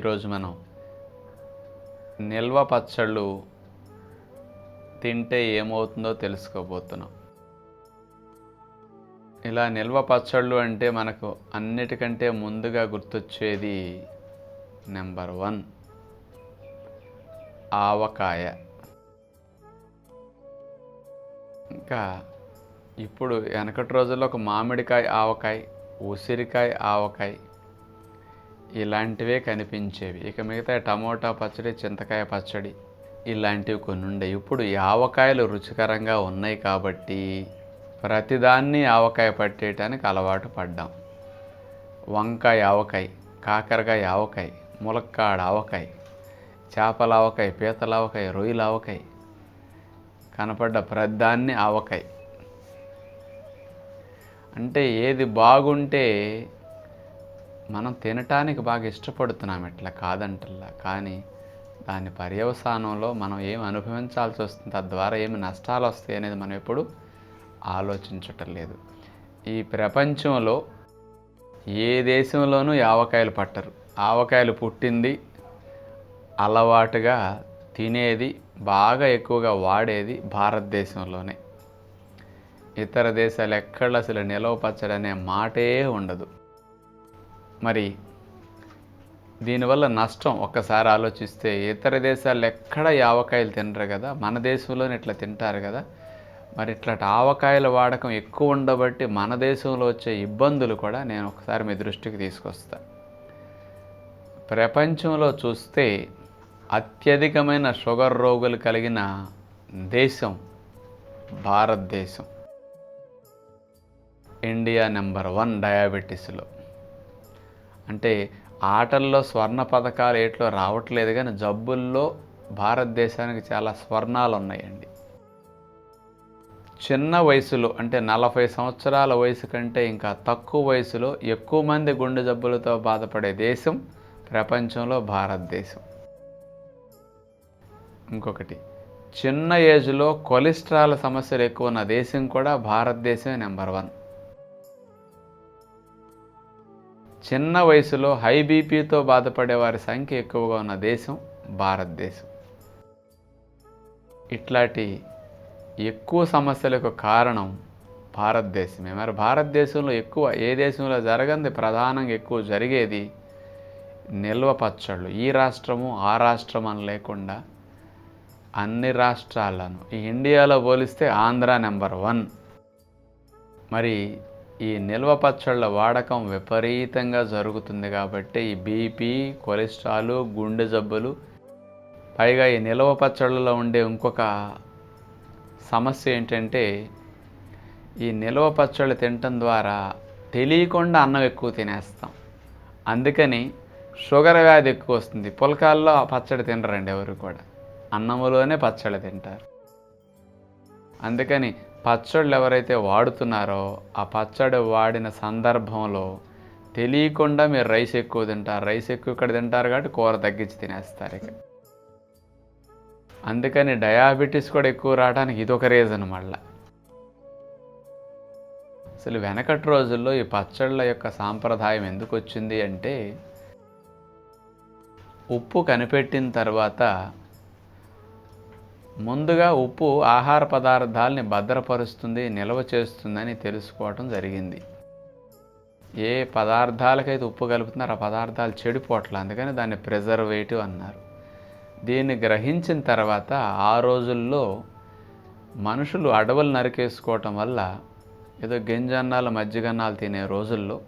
ఈరోజు మనం నిల్వ పచ్చళ్ళు తింటే ఏమవుతుందో తెలుసుకోబోతున్నాం. ఇలా నిల్వ పచ్చళ్ళు అంటే మనకు అన్నిటికంటే ముందుగా గుర్తొచ్చేది నెంబర్ 1 ఆవకాయ. ఇంకా ఇప్పుడు వెనకటి రోజుల్లో ఒక మామిడికాయ ఆవకాయ, ఉసిరికాయ ఆవకాయ ఇలాంటివే కనిపించేవి. ఇక మిగతా టమోటా పచ్చడి, చింతకాయ పచ్చడి ఇలాంటివి కొన్ని ఉండేవి. ఇప్పుడు ఈ ఆవకాయలు రుచికరంగా ఉన్నాయి కాబట్టి ప్రతిదాన్ని ఆవకాయ పట్టేయటానికి అలవాటు పడ్డాం. వంకాయ ఆవకాయ, కాకరకాయ ఆవకాయ, ములక్కాడ ఆవకాయ, చేపల ఆవకాయ, పీతల ఆవకాయ, రొయ్యల ఆవకాయ, కనపడ్డ ప్రతిదాన్ని ఆవకాయ. అంటే ఏది బాగుంటే మనం తినటానికి బాగా ఇష్టపడుతున్నాం, ఇట్లా కాదంటల్లా. కానీ దాని పర్యవసానంలో మనం ఏమి అనుభవించాల్సి వస్తుంది, తద్వారా ఏమి నష్టాలు వస్తాయి అనేది మనం ఎప్పుడు ఆలోచించటం లేదు. ఈ ప్రపంచంలో ఏ దేశంలోనూ ఆవకాయలు పట్టరు. ఆవకాయలు పుట్టింది, అలవాటుగా తినేది, బాగా ఎక్కువగా వాడేది భారతదేశంలోనే. ఇతర దేశాలు ఎక్కడ అసలు నిలవ పచ్చడి అనే మాటే ఉండదు. మరి దీనివల్ల నష్టం ఒక్కసారి ఆలోచిస్తే, ఇతర దేశాల్లో ఎక్కడ ఆవకాయలు తినరు కదా, మన దేశంలోనే ఇట్లా తింటారు కదా. మరి ఇట్లాంటి ఆవకాయల వాడకం ఎక్కువ ఉండబట్టి మన దేశంలో వచ్చే ఇబ్బందులు కూడా నేను ఒకసారి మీ దృష్టికి తీసుకొస్తా. ప్రపంచంలో చూస్తే అత్యధికమైన షుగర్ రోగులు కలిగిన దేశం భారతదేశం. India number 1 డయాబెటీస్లో. అంటే ఆటల్లో స్వర్ణ పథకాలు ఏట్లో రావట్లేదు, కానీ జబ్బుల్లో భారతదేశానికి చాలా స్వర్ణాలు ఉన్నాయండి. చిన్న వయసులో అంటే 40 సంవత్సరాల వయసు కంటే ఇంకా తక్కువ వయసులో ఎక్కువ మంది గుండె జబ్బులతో బాధపడే దేశం ప్రపంచంలో భారతదేశం. ఇంకొకటి, చిన్న ఏజ్లో కొలెస్ట్రాల్ సమస్యలు ఎక్కువ ఉన్న దేశం కూడా భారతదేశమే నెంబర్ 1. చిన్న వయసులో హై బీపీతో బాధపడే వారి సంఖ్య ఎక్కువగా ఉన్న దేశం భారతదేశం. ఇట్లాంటి ఎక్కువ సమస్యలకు కారణం భారతదేశమే. మరి భారతదేశంలో ఎక్కువ ఏ దేశంలో జరగంది, ప్రధానంగా ఎక్కువ జరిగేది నిల్వ పచ్చళ్ళు. ఈ రాష్ట్రము ఆ రాష్ట్రం అని లేకుండా అన్ని రాష్ట్రాలను, ఈ ఇండియాలో పోలిస్తే ఆంధ్ర నెంబర్ 1. మరి ఈ నిల్వ పచ్చళ్ళ వాడకం విపరీతంగా జరుగుతుంది కాబట్టి ఈ బీపీ, కొలెస్ట్రాల్, గుండె జబ్బులు, పైగా ఈ నిల్వ పచ్చళ్ళలో ఉండే ఇంకొక సమస్య ఏంటంటే, ఈ నిల్వ పచ్చళ్ళు తినటం ద్వారా తెలియకుండా అన్నం ఎక్కువ తినేస్తాం. అందుకని షుగర్ వ్యాధి ఎక్కువ వస్తుంది. పులకాల్లో పచ్చడి తినరండి ఎవరు కూడా, అన్నములోనే పచ్చడి తింటారు. అందుకని పచ్చళ్ళు ఎవరైతే వాడుతున్నారో ఆ పచ్చడి వాడిన సందర్భంలో తెలియకుండా మీరు రైస్ ఎక్కువ తింటారు. రైస్ ఎక్కువ ఇక్కడ తింటారు కాబట్టి కూర తగ్గించి తినేస్తారు. ఇక అందుకని డయాబెటీస్ కూడా ఎక్కువ రావడానికి ఇదొక రీజన్. మళ్ళా అసలు వెనకటి రోజుల్లో ఈ పచ్చళ్ళ యొక్క సాంప్రదాయం ఎందుకు వచ్చింది అంటే, ఉప్పు కనిపెట్టిన తర్వాత ముందుగా ఉప్పు ఆహార పదార్థాలని భద్రపరుస్తుంది, నిల్వ చేస్తుందని తెలుసుకోవటం జరిగింది. ఏ పదార్థాలకైతే ఉప్పు కలుపుతున్నారో ఆ పదార్థాలు చెడిపోవట్లేదు, అందుకని దాన్ని ప్రిజర్వేటివ్ అన్నారు. దీన్ని గ్రహించిన తర్వాత ఆ రోజుల్లో మనుషులు అడవులు నరికేసుకోవటం వల్ల ఏదో గింజన్నాలు, మజ్జిగన్నాలు తినే రోజుల్లో,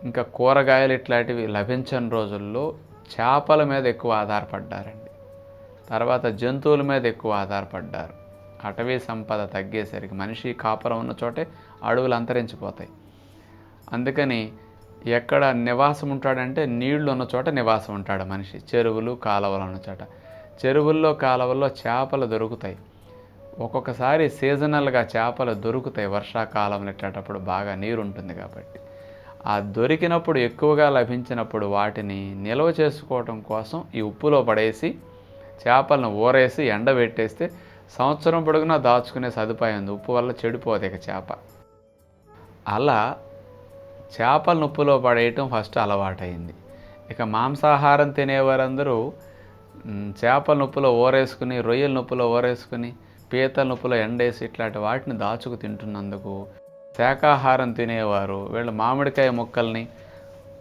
ఇంకా కూరగాయలు ఇట్లాంటివి లభించని రోజుల్లో చేపల మీద ఎక్కువ ఆధారపడ్డారండి. తర్వాత జంతువుల మీద ఎక్కువ ఆధారపడ్డారు. అటవీ సంపద తగ్గేసరికి మనిషి కాపురం ఉన్న చోటే అడవులు అంతరించిపోతాయి. అందుకని ఎక్కడ నివాసం ఉంటాడంటే నీళ్లు ఉన్న చోట నివాసం ఉంటాడు మనిషి. చెరువులు, కాలువలు ఉన్న చోట. చెరువుల్లో, కాలువల్లో చేపలు దొరుకుతాయి. ఒక్కొక్కసారి సీజనల్గా చేపలు దొరుకుతాయి. వర్షాకాలంలో ఇట్టేటప్పుడు బాగా నీరు ఉంటుంది కాబట్టి. ఆ దొరికినప్పుడు, ఎక్కువగా లభించినప్పుడు వాటిని నిల్వ చేసుకోవటం కోసం ఈ ఉప్పులో పడేసి చేపలను ఊరేసి ఎండబెట్టేస్తే సంవత్సరం పొడుగునా దాచుకునే సదుపాయం ఉంది. ఉప్పు వల్ల చెడిపోదు ఇక చేప. అలా చేపలను ఉప్పులో పడేయటం ఫస్ట్ అలవాటైంది. ఇక మాంసాహారం తినేవారందరూ చేపల నొప్పులో ఊరేసుకుని, రొయ్యల నొప్పులో ఊరేసుకుని, పీతల నొప్పులో ఎండేసి ఇట్లాంటి వాటిని దాచుకు తింటున్నందుకు, శాకాహారం తినేవారు వీళ్ళు మామిడికాయ ముక్కల్ని,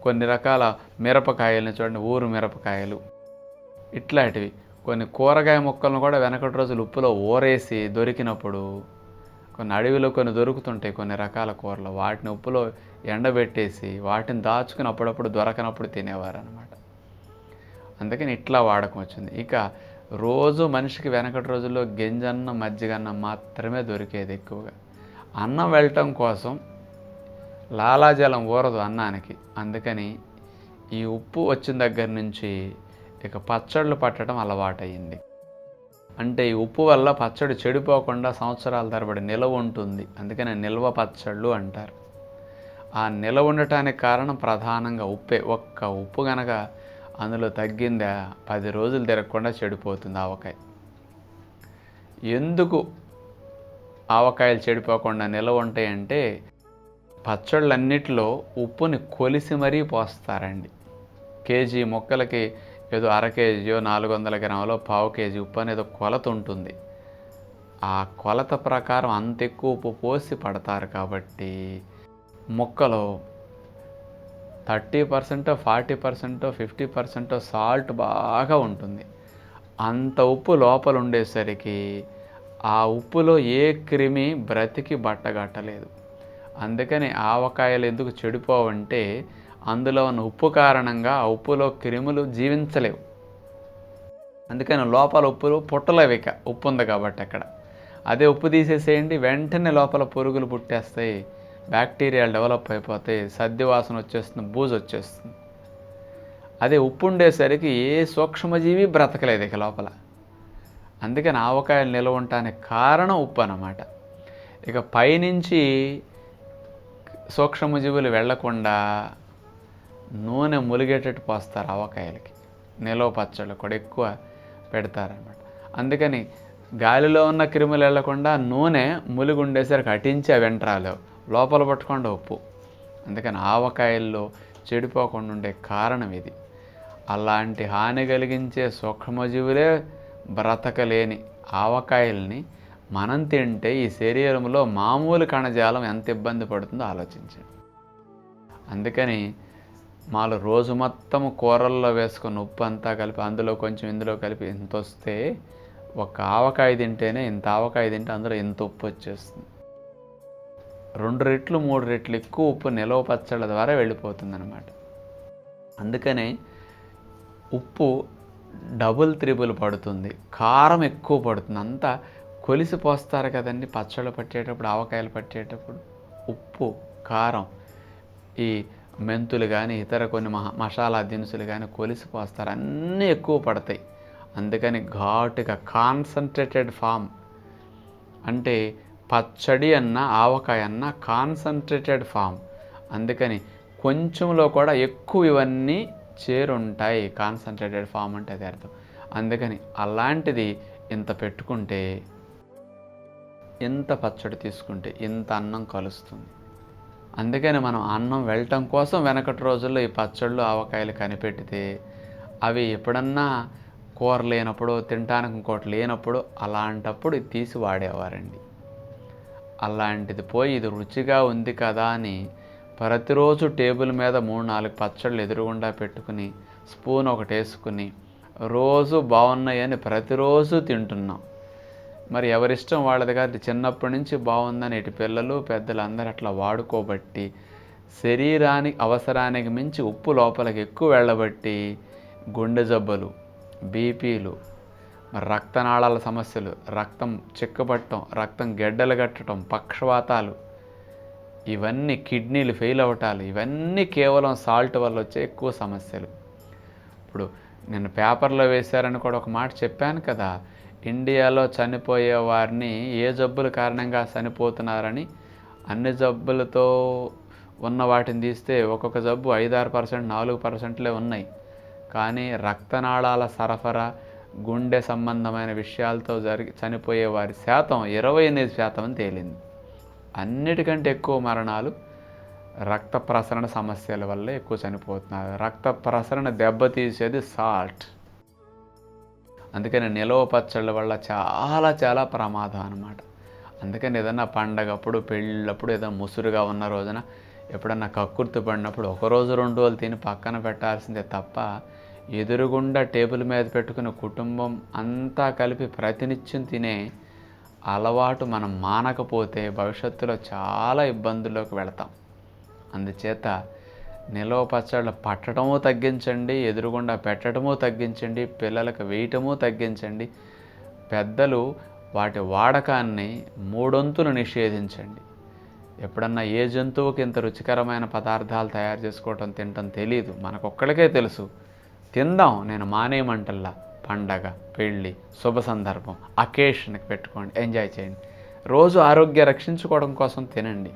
కొన్ని రకాల మిరపకాయల్ని చూడండి, ఊరు మిరపకాయలు ఇట్లాంటివి కొన్ని కూరగాయ ముక్కలను కూడా వెనకటి రోజులు ఉప్పులో ఊరేసి దొరికినప్పుడు, కొన్ని అడవిలో కొన్ని దొరుకుతుంటాయి కొన్ని రకాల కూరలు, వాటిని ఉప్పులో ఎండబెట్టేసి వాటిని దాచుకుని అప్పుడప్పుడు దొరకనప్పుడు తినేవారు అనమాట. అందుకని ఇట్లా వాడకం వచ్చింది. ఇక రోజు మనిషికి వెనకటి రోజుల్లో గింజన్నం మజ్జిగన్నం మాత్రమే దొరికేది ఎక్కువగా. అన్నం వెళ్ళటం కోసం లాలాజలం ఊరదు అన్నానికి. అందుకని ఈ ఉప్పు వచ్చిన దగ్గర నుంచి ఇక పచ్చళ్ళు పట్టడం అలవాటయింది. అంటే ఈ ఉప్పు వల్ల పచ్చడి చెడిపోకుండా సంవత్సరాల తరబడి నిలవ ఉంటుంది. అందుకని నిల్వ పచ్చళ్ళు అంటారు. ఆ నిలవ ఉండటానికి కారణం ప్రధానంగా ఉప్పే. ఒక్క ఉప్పు గనక అందులో తగ్గిందా 10 రోజులు తిరగకుండా చెడిపోతుంది ఆవకాయ. ఎందుకు ఆవకాయలు చెడిపోకుండా నిలవ ఉంటాయంటే పచ్చళ్ళన్నిటిలో ఉప్పుని కొలిసి మరీ పోస్తారండి. కేజీ ముక్కలకి ఏదో అర కేజీయో 400 గ్రాములో పావు కేజీ ఉప్పు అనేది కొలత ఉంటుంది. ఆ కొలత ప్రకారం అంత ఎక్కువ ఉప్పు పోసి పడతారు కాబట్టి ముక్కలో 30%, 40%, 50% సాల్ట్ బాగా ఉంటుంది. అంత ఉప్పు లోపల ఉండేసరికి ఆ ఉప్పులో ఏ క్రిమి బ్రతికి బట్టగట్టలేదు. అందుకని ఆవకాయలు ఎందుకు చెడిపోవంటే అందులో ఉన్న ఉప్పు కారణంగా ఆ ఉప్పులో క్రిములు జీవించలేవు. అందుకని లోపల ఉప్పులు పుట్టలేవు, ఇక ఉప్పు ఉంది కాబట్టి అక్కడ. అదే ఉప్పు తీసేసేయండి, వెంటనే లోపల పురుగులు పుట్టేస్తాయి, బ్యాక్టీరియాలు డెవలప్ అయిపోతాయి, సద్ది వాసన వచ్చేస్తుంది, బూజు వచ్చేస్తుంది. అదే ఉప్పు ఉండేసరికి ఏ సూక్ష్మజీవి బ్రతకలేదు ఇక లోపల. అందుకని ఆవకాయలు నిల్వ ఉండటానికి కారణం ఉప్పు అన్నమాట. ఇక పైనుంచి సూక్ష్మజీవులు వెళ్లకుండా నూనె ములిగేటట్టు పోస్తారు ఆవకాయలకి. నిలవ పచ్చళ్ళు కూడా ఎక్కువ పెడతారనమాట. అందుకని గాలిలో ఉన్న క్రిములు వెళ్లకుండా నూనె ములిగి ఉండేసరికి అటించి అవి వెంట్రాలేవు, లోపల పట్టకుండా ఉప్పు. అందుకని ఆవకాయల్లో చెడిపోకుండా ఉండే కారణం ఇది. అలాంటి హాని కలిగించే సూక్ష్మజీవులే బ్రతకలేని ఆవకాయల్ని మనం తింటే ఈ శరీరంలో మామూలు కణజాలం ఎంత ఇబ్బంది పడుతుందో ఆలోచించండి. అందుకని మాలు రోజు మొత్తం కూరల్లో వేసుకుని ఉప్పు అంతా కలిపి అందులో కొంచెం ఇందులో కలిపి ఇంత వస్తే ఒక ఆవకాయ తింటేనే ఇంత ఆవకాయ తింటే అందులో ఇంత ఉప్పు వచ్చేస్తుంది. 2 రెట్లు 3 రెట్లు ఎక్కువ ఉప్పు నిలవ పచ్చళ్ళ ద్వారా వెళ్ళిపోతుందన్నమాట. అందుకనే ఉప్పు డబుల్ త్రిబుల్ పడుతుంది, కారం ఎక్కువ పడుతుంది. అంతా కొలిసి పోస్తారు కదండి పచ్చళ్ళు పట్టేటప్పుడు, ఆవకాయలు పట్టేటప్పుడు. ఉప్పు, కారం, ఈ మెంతులు కానీ ఇతర కొన్ని మసాలా దినుసులు కానీ కొలిసి పోస్తారు, అన్నీ ఎక్కువ పడతాయి. అందుకని ఘాటుగా కాన్సన్ట్రేటెడ్ ఫామ్, అంటే పచ్చడి అన్న ఆవకాయ అన్న కాన్సన్ట్రేటెడ్ ఫామ్. అందుకని కొంచెంలో కూడా ఎక్కువ ఇవన్నీ చేరుంటాయి. కాన్సన్ట్రేటెడ్ ఫామ్ అంటే అది అర్థం. అందుకని అలాంటిది ఇంత పెట్టుకుంటే, ఇంత పచ్చడి తీసుకుంటే ఇంత అన్నం కలుస్తుంది. అందుకని మనం అన్నం వెళ్ళటం కోసం వెనకటి రోజుల్లో ఈ పచ్చళ్ళు ఆవకాయలు కనిపెట్టితే అవి ఎప్పుడన్నా కూర లేనప్పుడు, తినటానికి ఇంకోటి లేనప్పుడు, అలాంటప్పుడు ఇది తీసి వాడేవారండి. అలాంటిది పోయి ఇది రుచిగా ఉంది కదా అని ప్రతిరోజు టేబుల్ మీద 3-4 పచ్చళ్ళు ఎదురుగుండా పెట్టుకుని స్పూన్ ఒకటి వేసుకుని రోజు బాగున్నాయని ప్రతిరోజు తింటున్నాం. మరి ఎవరిష్టం వాళ్ళది కాదు. చిన్నప్పటి నుంచి బాగుందని ఇటు పిల్లలు పెద్దలు అందరూ అట్లా వాడుకోబట్టి శరీరానికి అవసరానికి మించి ఉప్పు లోపలికి ఎక్కువ వెళ్ళబట్టి గుండె జబ్బులు, బీపీలు, రక్తనాళాల సమస్యలు, రక్తం చిక్కబట్టడం, రక్తం గెడ్డలు కట్టడం, పక్షవాతాలు, ఇవన్నీ కిడ్నీలు ఫెయిల్ అవటాలు, ఇవన్నీ కేవలం సాల్ట్ వల్ల వచ్చే ఎక్కువ సమస్యలు. ఇప్పుడు నేను పేపర్లో వేశారని కూడా ఒక మాట చెప్పాను కదా, ఇండియాలో చనిపోయే వారిని ఏ జబ్బుల కారణంగా చనిపోతున్నారని. అన్ని జబ్బులతో ఉన్న వాటిని తీస్తే ఒక్కొక్క జబ్బు 5-6%, 4%లే ఉన్నాయి. కానీ రక్తనాళాల సరఫరా, గుండె సంబంధమైన విషయాలతో చనిపోయే వారి శాతం 28% అని తేలింది. అన్నిటికంటే ఎక్కువ మరణాలు రక్త ప్రసరణ సమస్యల వల్ల ఎక్కువ చనిపోతున్నారు. రక్త ప్రసరణ దెబ్బతీసేది సాల్ట్. అందుకని నిలవ పచ్చళ్ళ వల్ల చాలా చాలా ప్రమాదం అన్నమాట. అందుకని ఏదన్నా పండగప్పుడు, పెళ్ళప్పుడు, ఏదైనా ముసురుగా ఉన్న రోజున, ఎప్పుడన్నా కక్కుర్తి పడినప్పుడు ఒకరోజు 2 రోజులు తిని పక్కన పెట్టాల్సిందే తప్ప, ఎదురుగుండా టేబుల్ మీద పెట్టుకుని కుటుంబం అంతా కలిపి ప్రతినిత్యం తినే అలవాటు మనం మానకపోతే భవిష్యత్తులో చాలా ఇబ్బందుల్లోకి వెళతాం. అందుచేత నిలవ పచ్చళ్ళు పట్టడము తగ్గించండి, ఎదురుగుండా పెట్టడము తగ్గించండి, పిల్లలకు వేయటము తగ్గించండి. పెద్దలు వాటి వాడకాన్ని 3 వంతులు నిషేధించండి. ఎప్పుడన్నా ఏ జంతువుకి ఇంత రుచికరమైన పదార్థాలు తయారు చేసుకోవటం తినటం తెలీదు, మనకొక్కడికే తెలుసు. తిందాం, నేను మానేయమంటల్లా. పండగ, పెళ్ళి, శుభ సందర్భం, అకేషన్కి పెట్టుకోండి, ఎంజాయ్ చేయండి. రోజు ఆరోగ్య రక్షించుకోవడం కోసం తినండి,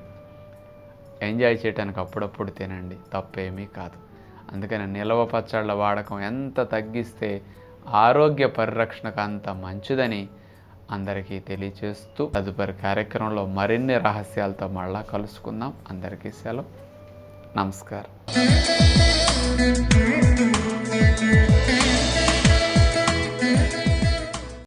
ఎంజాయ్ చేయడానికి అప్పుడప్పుడు తినండి, తప్పేమీ కాదు. అందుకని నిలవ పచ్చళ్ళ వాడకం ఎంత తగ్గిస్తే ఆరోగ్య పరిరక్షణకు అంత మంచిదని అందరికీ తెలియచేస్తూ, తదుపరి కార్యక్రమంలో మరిన్ని రహస్యాలతో మళ్ళా కలుసుకుందాం. అందరికీ సెలవు. నమస్కారం.